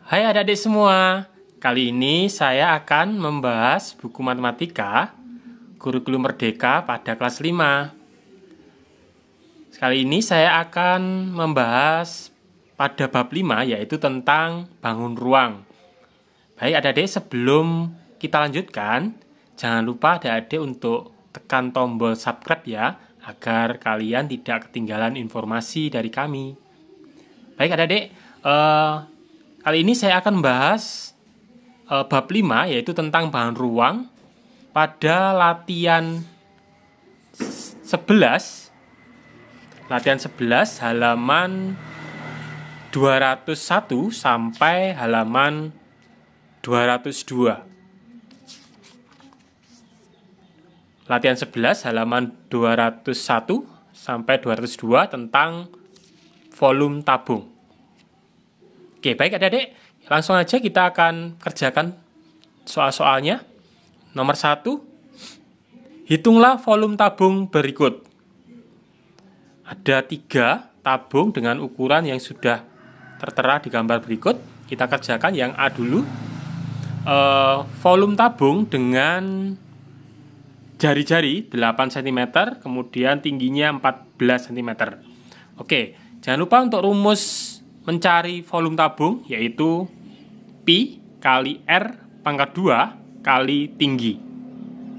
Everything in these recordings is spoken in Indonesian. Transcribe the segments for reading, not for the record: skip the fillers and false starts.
Hai adik-adik semua, kali ini saya akan membahas buku matematika Kurikulum Merdeka pada kelas 5. Kali ini saya akan membahas pada bab 5, yaitu tentang bangun ruang. Baik adik-adik, sebelum kita lanjutkan, jangan lupa adik-adik untuk tekan tombol subscribe ya, agar kalian tidak ketinggalan informasi dari kami. Baik adik-adik, kali ini saya akan membahas bab 5, yaitu tentang bangun ruang pada latihan 11 halaman 201 sampai halaman 202. Latihan 11 halaman 201 sampai 202 tentang volume tabung. Oke, baik adik-adik, langsung aja kita akan kerjakan soal-soalnya. Nomor 1, hitunglah volume tabung berikut. Ada 3 tabung dengan ukuran yang sudah tertera di gambar berikut. Kita kerjakan yang A dulu. Volume tabung dengan jari-jari 8 cm, kemudian tingginya 14 cm. Oke, jangan lupa untuk rumus mencari volume tabung, yaitu Pi kali R pangkat 2 kali tinggi.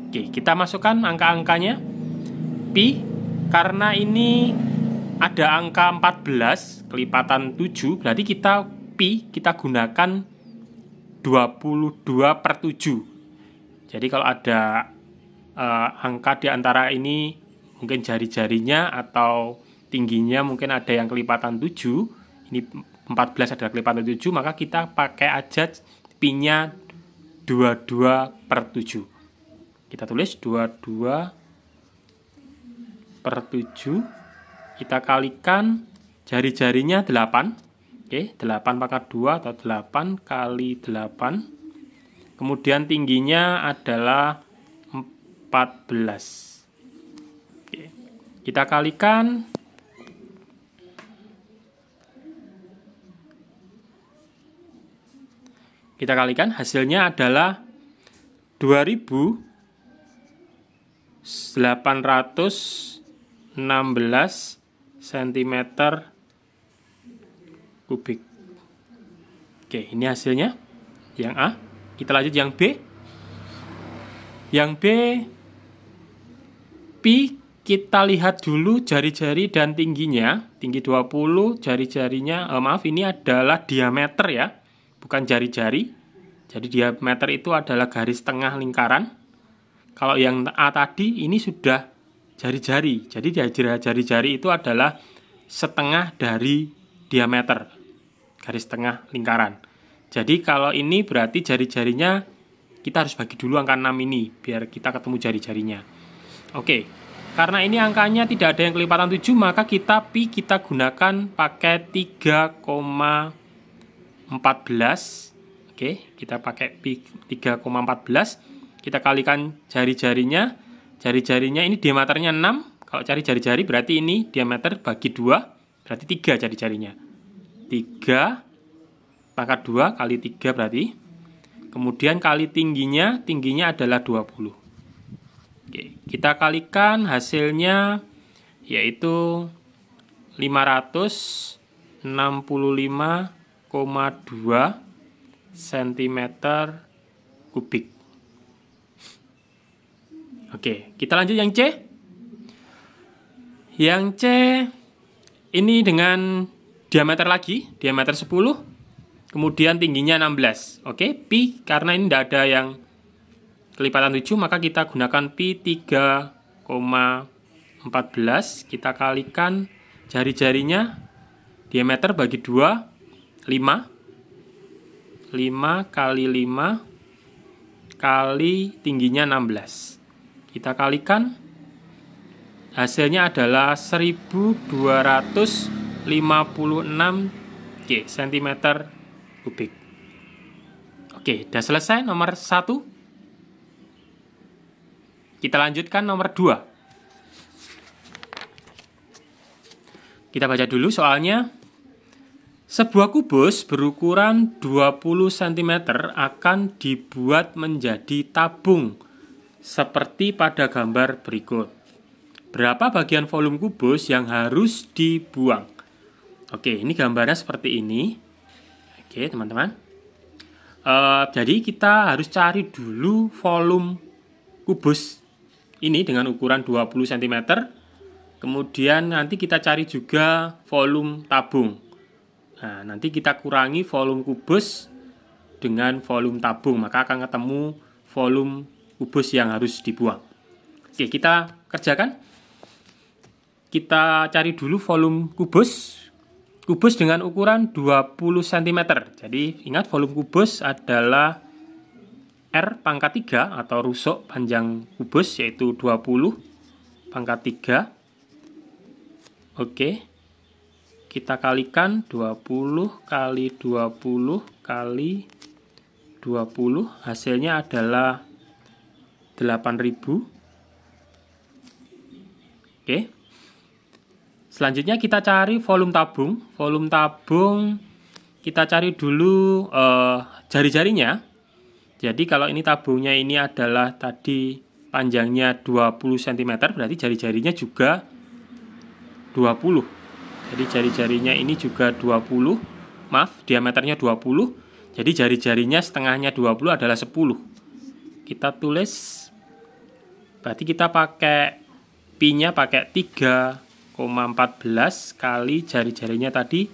Oke, kita masukkan angka-angkanya. Pi, karena ini ada angka 14 kelipatan 7, berarti Pi kita gunakan 22/7. Jadi kalau ada angka di antara ini, mungkin jari-jarinya atau tingginya mungkin ada yang kelipatan 7, ini 14 adalah kelipatan 7, maka kita pakai aja pi-nya 22/7. Kita tulis 22/7. Kita kalikan jari-jarinya 8. Oke, 8 pangkat 2 atau 8 kali 8. Kemudian tingginya adalah 14. Oke, kita kalikan. Kita kalikan, hasilnya adalah 2816 cm kubik. Oke, ini hasilnya yang A. Kita lanjut yang B. Yang B, Pi kita lihat dulu jari-jari dan tingginya. Tinggi 20, jari-jarinya, ini adalah diameter ya, bukan jari-jari. Jadi diameter itu adalah garis tengah lingkaran. Kalau yang A tadi ini sudah jari-jari. Jadi jari-jari itu adalah setengah dari diameter garis tengah lingkaran. Jadi kalau ini berarti jari-jarinya kita harus bagi dulu angka 6 ini biar kita ketemu jari-jarinya. Oke, karena ini angkanya tidak ada yang kelipatan 7, maka Pi kita gunakan pakai 3,14. Oke, kita pakai Pi 3,14. Kita kalikan jari-jarinya. Jari-jarinya ini diameternya 6. Kalau cari jari-jari berarti ini diameter bagi 2. Berarti 3 jari-jarinya. 3 pangkat 2 kali 3 berarti. Kemudian kali tingginya adalah 20. Oke, kita kalikan hasilnya yaitu 565,2 cm kubik. Oke, kita lanjut yang C. Yang C ini dengan diameter lagi, diameter 10, kemudian tingginya 16. Oke, Pi karena ini tidak ada yang kelipatan 7, maka kita gunakan Pi 3,14. Kita kalikan jari-jarinya, diameter bagi 2, 5. 5 kali 5 kali tingginya 16. Kita kalikan, hasilnya adalah 1256 cm kubik. Oke, sudah selesai nomor 1. Kita lanjutkan nomor 2. Kita baca dulu soalnya. Sebuah kubus berukuran 20 cm akan dibuat menjadi tabung seperti pada gambar berikut. Berapa bagian volume kubus yang harus dibuang? Oke, ini gambarnya seperti ini. Oke, teman-teman. Jadi kita harus cari dulu volume kubus ini dengan ukuran 20 cm. Kemudian nanti kita cari juga volume tabung. Nah, nanti kita kurangi volume kubus dengan volume tabung, maka akan ketemu volume kubus yang harus dibuang. Oke, kita kerjakan. Kita cari dulu volume kubus. Kubus dengan ukuran 20 cm. Jadi, ingat volume kubus adalah R pangkat 3 atau rusuk panjang kubus, yaitu 20 pangkat 3. Oke. Kita kalikan 20 kali 20 kali 20, hasilnya adalah 8.000. Oke. Selanjutnya kita cari volume tabung. Volume tabung kita cari dulu jari-jarinya. Jadi kalau ini tabungnya ini adalah tadi panjangnya 20 cm, berarti jari-jarinya juga 20. Jadi jari-jarinya ini juga 20, maaf, diameternya 20. Jadi jari-jarinya setengahnya 20 adalah 10. Kita tulis, berarti kita pakai pi-nya pakai 3,14 kali jari-jarinya tadi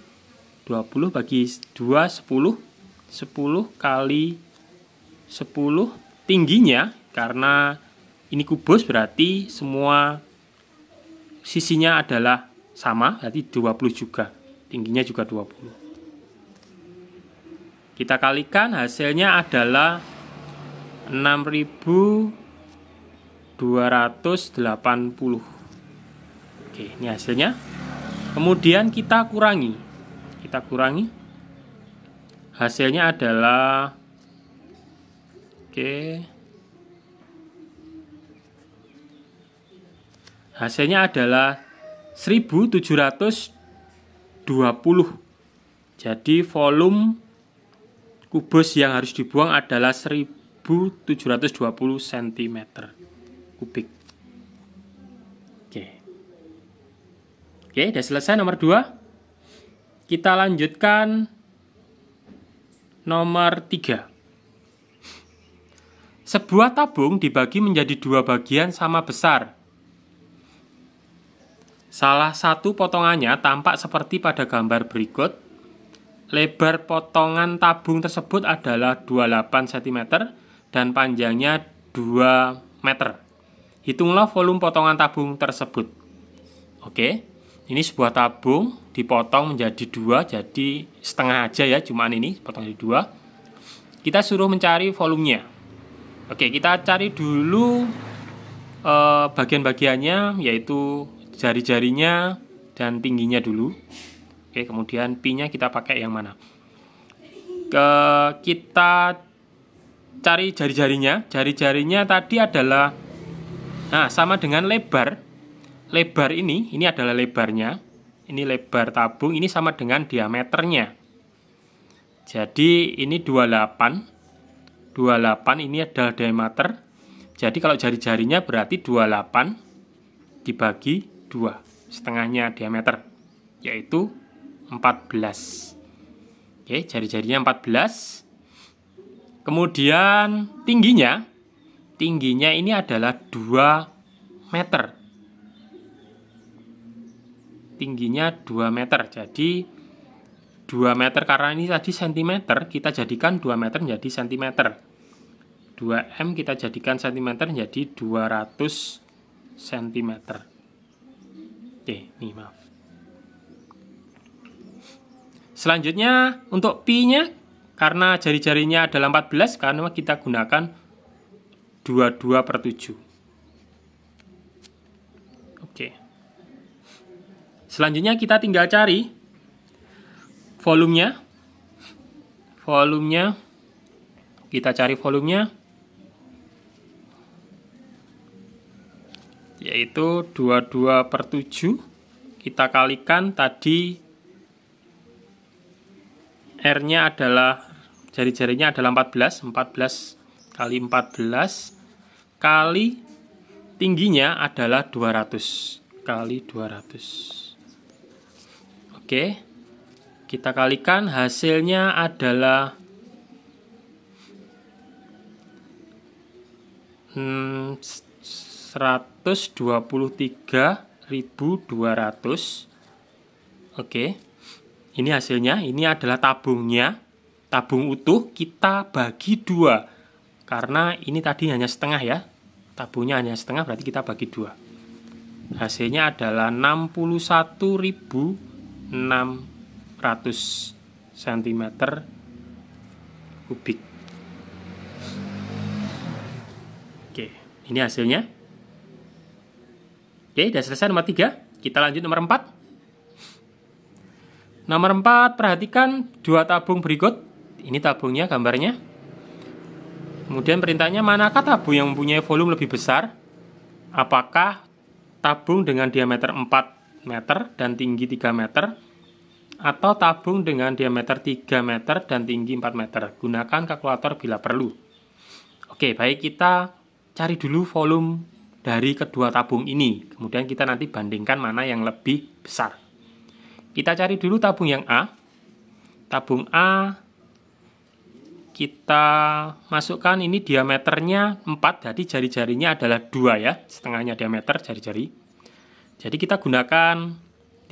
20 bagi 2, 10. 10 kali 10. Tingginya, karena ini kubus berarti semua sisinya adalah sama, berarti 20 juga. Tingginya juga 20. Kita kalikan, hasilnya adalah 6.280. Oke, ini hasilnya. Kemudian kita kurangi. Hasilnya adalah hasilnya adalah 1720. Jadi volume kubus yang harus dibuang adalah 1720 cm kubik. Oke, udah selesai nomor 2. Kita lanjutkan nomor 3. Sebuah tabung dibagi menjadi 2 bagian sama besar. Salah satu potongannya tampak seperti pada gambar berikut. Lebar potongan tabung tersebut adalah 28 cm dan panjangnya 2 meter. Hitunglah volume potongan tabung tersebut. Oke, ini sebuah tabung dipotong menjadi 2, jadi setengah aja ya, cuman ini potong jadi 2. Kita suruh mencari volumenya. Oke, kita cari dulu bagian-bagiannya, yaitu jari-jarinya dan tingginya dulu. Oke, kemudian pi-nya kita pakai yang mana? Kita cari jari-jarinya. Jari-jarinya tadi adalah sama dengan lebar. Lebar ini adalah lebarnya. Ini lebar tabung, ini sama dengan diameternya. Jadi ini 28. 28 ini adalah diameter. Jadi kalau jari-jarinya berarti 28 dibagi 2, setengahnya diameter, yaitu 14. Oke, jari-jarinya 14. Kemudian tingginya ini adalah 2 meter. Tingginya 2 meter. Jadi 2 meter karena ini tadi cm, kita jadikan 2 meter menjadi cm. 2M kita jadikan cm menjadi 200 cm. Oke, nih maaf. Selanjutnya untuk pi-nya, karena jari-jarinya adalah 14, karena kita gunakan 22/7. Oke. Selanjutnya kita tinggal cari volumenya. Kita cari volumenya, yaitu 22/7. Kita kalikan tadi R-nya adalah, jari-jarinya adalah 14 kali 14 kali tingginya adalah 200 kali 200. Oke, kita kalikan, hasilnya adalah 123.200. Oke, ini hasilnya. Ini adalah tabungnya, tabung utuh. Kita bagi 2 karena ini tadi hanya setengah ya, tabungnya hanya setengah, berarti kita bagi 2. Hasilnya adalah 61.600 cm kubik. Oke, ini hasilnya. Oke, sudah selesai nomor 3. Kita lanjut nomor 4. Nomor 4, perhatikan 2 tabung berikut. Ini tabungnya, gambarnya. Kemudian perintahnya, manakah tabung yang mempunyai volume lebih besar? Apakah tabung dengan diameter 4 meter dan tinggi 3 meter, atau tabung dengan diameter 3 meter dan tinggi 4 meter? Gunakan kalkulator bila perlu. Oke, baik, kita cari dulu volume dari kedua tabung ini. Kemudian kita nanti bandingkan mana yang lebih besar. Kita cari dulu tabung yang A. Tabung A, kita masukkan ini diameternya 4, jadi jari-jarinya adalah 2 ya, setengahnya diameter jari-jari. Jadi kita gunakan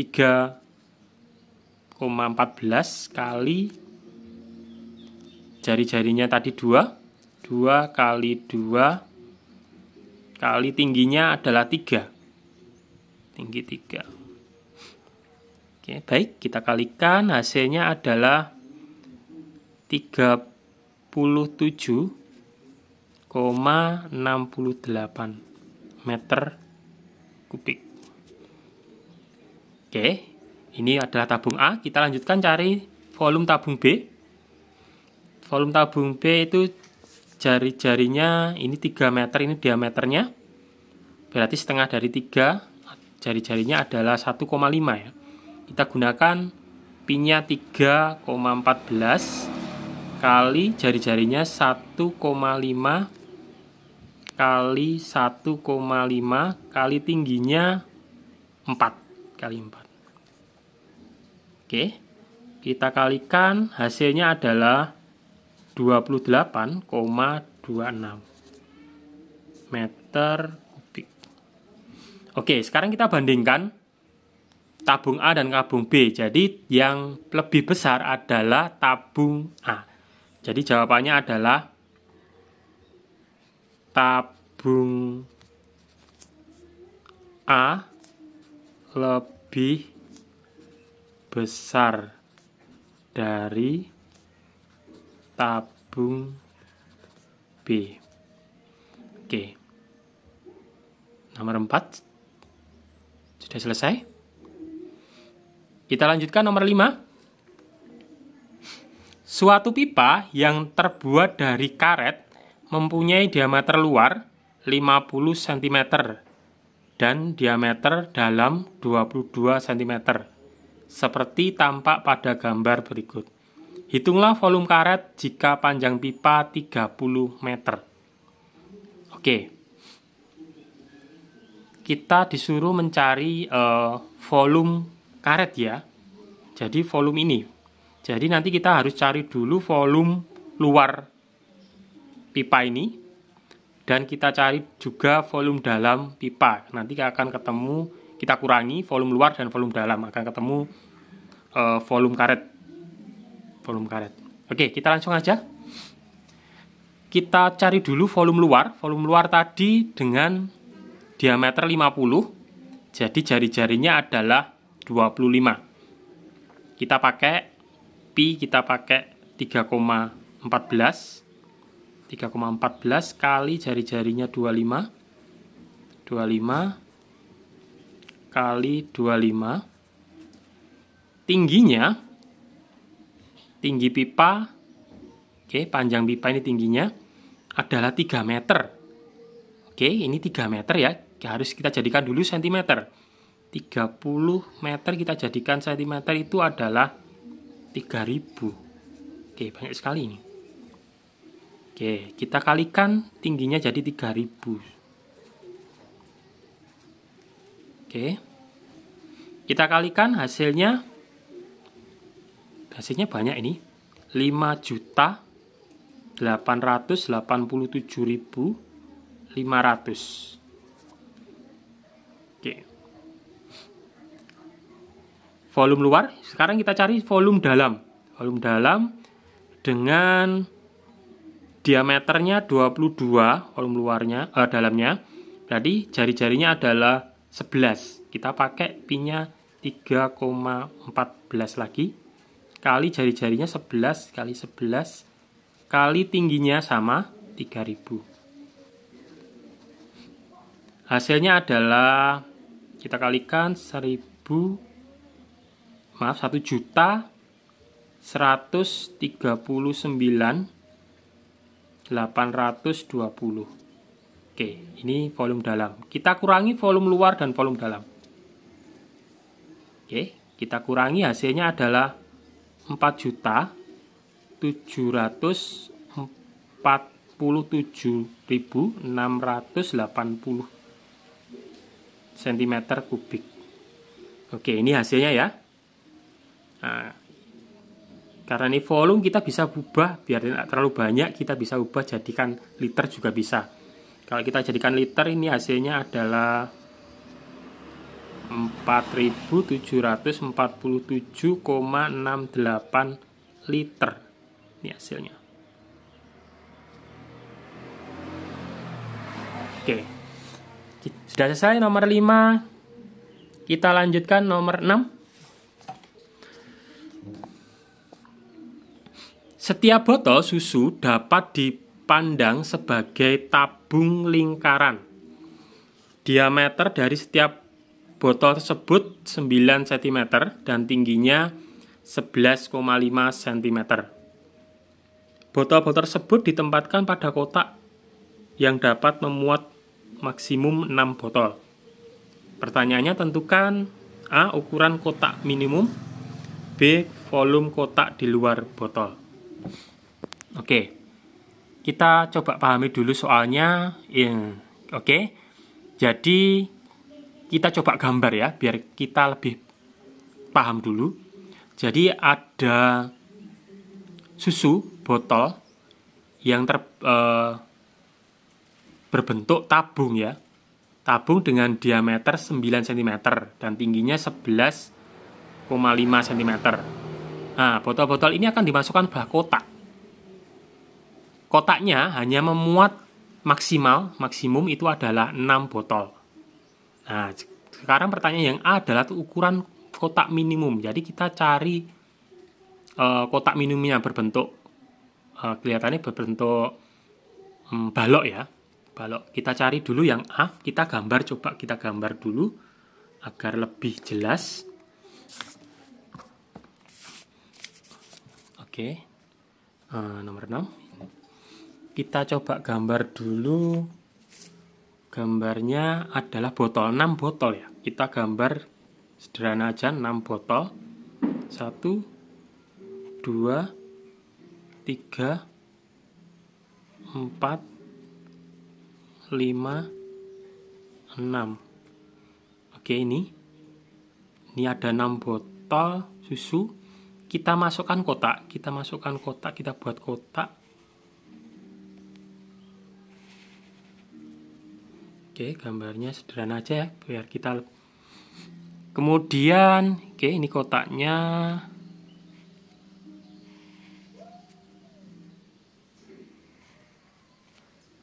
3,14 kali jari-jarinya tadi 2 kali 2 kali tingginya adalah 3. Tinggi 3. Oke, baik, kita kalikan, hasilnya adalah 37,68 meter kubik. Oke, ini adalah tabung A. Kita lanjutkan cari volume tabung B. Volume tabung B itu jari-jarinya ini 3 meter, ini diameternya. Berarti setengah dari 3, jari-jarinya adalah 1,5 ya. Kita gunakan pi-nya 3,14 kali jari-jarinya 1,5 kali 1,5 kali tingginya 4 kali 4. Oke, kita kalikan, hasilnya adalah 28,26 meter kubik. Oke, sekarang kita bandingkan tabung A dan tabung B. Jadi yang lebih besar adalah tabung A. Jadi jawabannya adalah tabung A lebih besar dari tabung B. Oke. Nomor 4 sudah selesai. Kita lanjutkan nomor 5. Suatu pipa yang terbuat dari karet mempunyai diameter luar 50 cm dan diameter dalam 22 cm. Seperti tampak pada gambar berikut. Hitunglah volume karet jika panjang pipa 30 meter. Oke. Kita disuruh mencari volume karet ya. Jadi volume ini. Jadi nanti kita harus cari dulu volume luar pipa ini. Dan kita cari juga volume dalam pipa. Nanti akan ketemu, kita kurangi volume luar dan volume dalam. Akan ketemu volume karet. Oke, kita langsung aja. Kita cari dulu volume luar. Volume luar tadi dengan diameter 50. Jadi jari-jarinya adalah 25. Kita pakai pi, kita pakai 3,14 kali jari-jarinya 25 kali 25. Tinggi pipa, oke, panjang pipa ini tingginya adalah 3 meter. Oke, ini 3 meter ya. Harus kita jadikan dulu cm. 30 meter kita jadikan cm itu adalah 3000. Oke, banyak sekali ini. Oke, kita kalikan tingginya jadi 3000. Oke. Kita kalikan hasilnya banyak ini. 5.887.500. Oke. Volume luar, sekarang kita cari volume dalam. Volume dalam dengan diameternya 22, volume luarnya dalamnya. Berarti jari-jarinya adalah 11. Kita pakai pinnya 3,14 lagi. Kali jari-jarinya 11 kali 11 kali tingginya sama 3000. Hasilnya adalah kita kalikan 1.139.820. Oke, ini volume dalam. Kita kurangi volume luar dan volume dalam. Oke, kita kurangi, hasilnya adalah 4.747.680 cm3. Oke, ini hasilnya ya. Nah, karena ini volume kita bisa ubah, biar tidak terlalu banyak kita bisa ubah jadikan liter juga bisa. Kalau kita jadikan liter, ini hasilnya adalah 4.747,68 liter. Ini hasilnya. Oke. Sudah selesai nomor 5. Kita lanjutkan nomor 6. Setiap botol susu dapat dipandang sebagai tabung lingkaran. Diameter dari setiap botol tersebut 9 cm dan tingginya 11,5 cm. Botol-botol tersebut ditempatkan pada kotak yang dapat memuat maksimum 6 botol. Pertanyaannya, tentukan A. Ukuran kotak minimum, B. Volume kotak di luar botol. Oke, kita coba pahami dulu soalnya. Oke, jadi kita coba gambar ya, biar kita lebih paham dulu. Jadi ada susu botol yang berbentuk tabung ya. Tabung dengan diameter 9 cm dan tingginya 11,5 cm. Nah, botol-botol ini akan dimasukkan ke kotak. Kotaknya hanya memuat maksimum itu adalah 6 botol. Nah, sekarang pertanyaan yang A adalah ukuran kotak minimum. Jadi kita cari kotak minimumnya berbentuk kelihatannya berbentuk balok ya. Balok. Kita cari dulu yang A. Kita gambar, coba kita gambar dulu agar lebih jelas. Oke. Nomor 6. Kita coba gambar dulu. Gambarnya adalah botol, 6 botol ya. Kita gambar sederhana aja, 6 botol. 1, 2, 3, 4, 5, 6. Oke, ini ada 6 botol susu. Kita masukkan kotak. Kita buat kotak. Oke, gambarnya sederhana aja ya, biar kita. Kemudian, oke, ini kotaknya.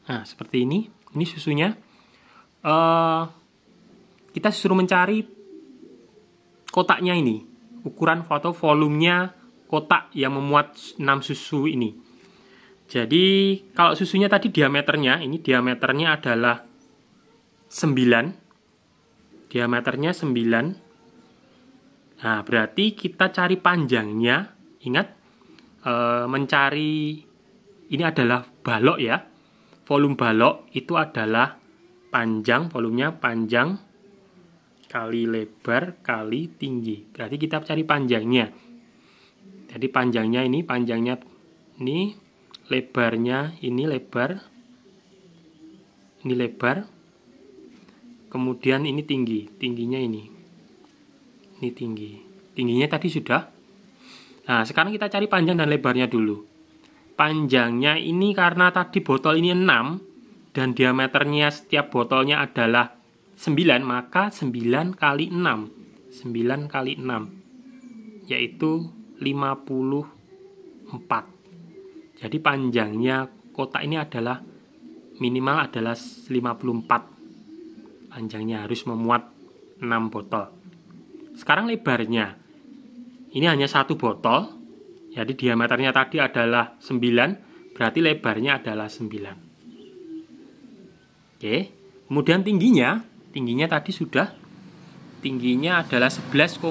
Nah, seperti ini. Ini susunya. Kita suruh mencari kotaknya ini. Ukuran foto volumenya kotak yang memuat 6 susu ini. Jadi, kalau susunya tadi diameternya, ini diameternya adalah 9. Diameternya 9. Nah, berarti kita cari panjangnya. Ingat, mencari ini adalah balok ya. Volume balok itu adalah panjang, volumenya panjang kali lebar kali tinggi. Berarti kita cari panjangnya. Jadi panjangnya ini, panjangnya Ini lebarnya, ini lebar, ini lebar, kemudian ini tinggi, tingginya ini tinggi, tingginya tadi sudah. Nah, sekarang kita cari panjang dan lebarnya dulu. Panjangnya ini karena tadi botol ini 6 dan diameternya setiap botolnya adalah 9, maka 9 kali 6, 9 kali 6 yaitu 54. Jadi panjangnya kotak ini adalah minimal adalah 54. Panjangnya harus memuat 6 botol. Sekarang lebarnya. Ini hanya satu botol. Jadi diameternya tadi adalah 9, berarti lebarnya adalah 9. Oke. Kemudian tingginya tadi sudah. Tingginya adalah 11,5.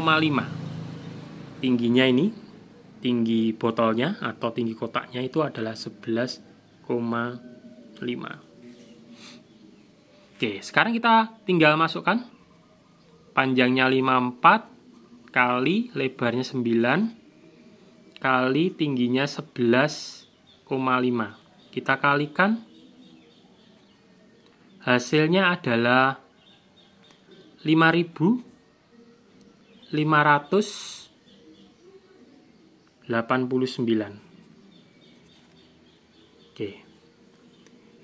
Tingginya ini, tinggi botolnya atau tinggi kotaknya itu adalah 11,5. Oke, sekarang kita tinggal masukkan panjangnya 54 kali lebarnya 9 kali tingginya 11,5. Kita kalikan, hasilnya adalah 5.589. Oke.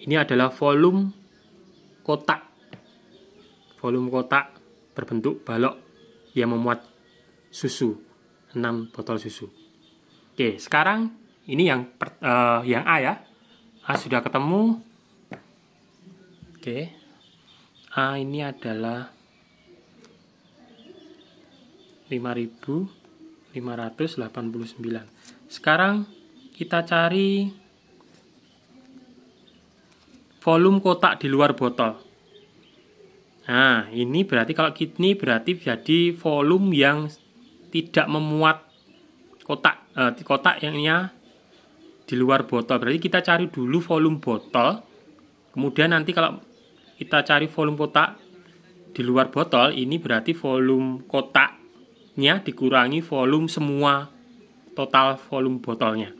Ini adalah volume kotak. Volume kotak berbentuk balok yang memuat susu, 6 botol susu. Oke, sekarang ini yang A ya. A sudah ketemu. Oke. A ini adalah 5.589. Sekarang kita cari volume kotak di luar botol. Nah, ini berarti kalau ini berarti jadi volume yang tidak memuat kotak yang di luar botol. Berarti kita cari dulu volume botol. Kemudian nanti kalau kita cari volume kotak di luar botol, ini berarti volume kotaknya dikurangi volume semua total volume botolnya.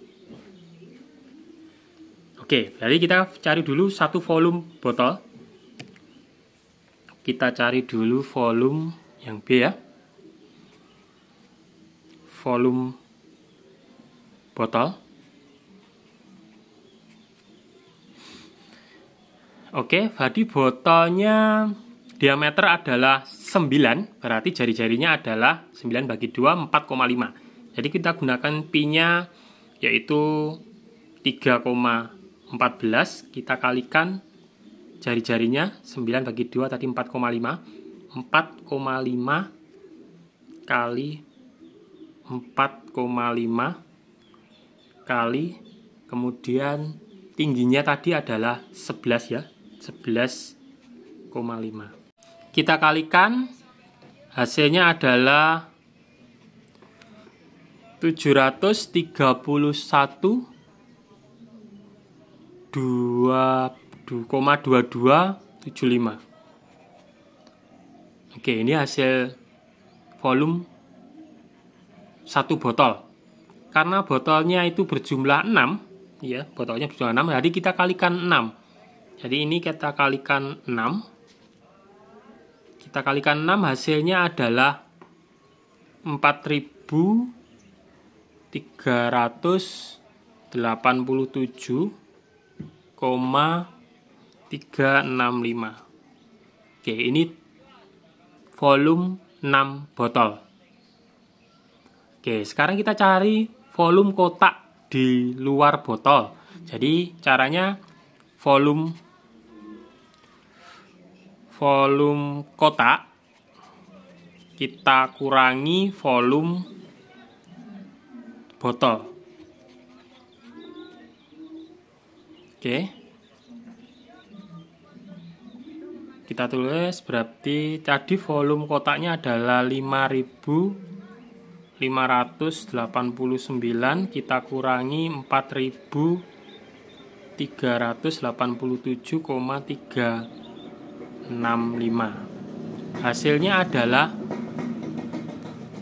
Oke, jadi kita cari dulu satu volume botol. Kita cari dulu volume yang B ya. Volume botol. Oke, jadi botolnya diameter adalah 9, berarti jari-jarinya adalah 9 bagi 2, 4,5. Jadi kita gunakan pi-nya yaitu 3,14. Kita kalikan jari-jarinya 9 bagi 2 tadi 4,5. 4,5 kali 4,5 kali kemudian tingginya tadi adalah 11 ya. 11,5. Kita kalikan, hasilnya adalah 731,2275. Oke, ini hasil volume satu botol. Karena botolnya itu berjumlah 6, ya, botolnya berjumlah 6, jadi kita kalikan 6. Jadi ini kita kalikan 6. Kita kalikan 6, hasilnya adalah 4.387,365. Oke, ini volume 6 botol. Oke, sekarang kita cari volume kotak di luar botol. Jadi caranya volume kotak kita kurangi volume botol. Oke. Kita tulis berarti tadi volume kotaknya adalah 5.589, kita kurangi 4.387,365. Hasilnya adalah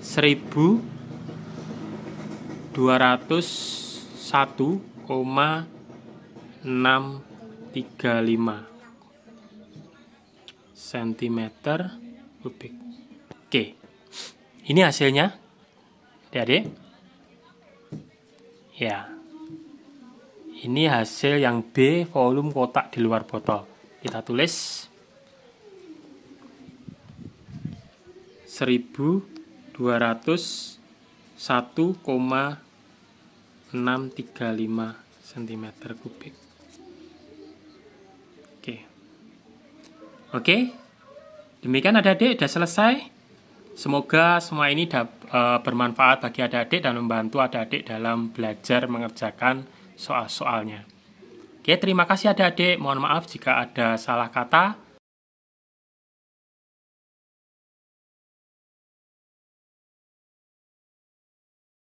1.201,365. cm kubik. Oke, ini hasilnya, adik-adik. Ya, ini hasil yang B, volume kotak di luar botol. Kita tulis 1201,635 cm kubik. Oke, demikian adik-adik, sudah selesai. Semoga semua ini bermanfaat bagi adik-adik dan membantu adik-adik dalam belajar mengerjakan soal-soalnya. Oke, terima kasih adik-adik. Mohon maaf jika ada salah kata.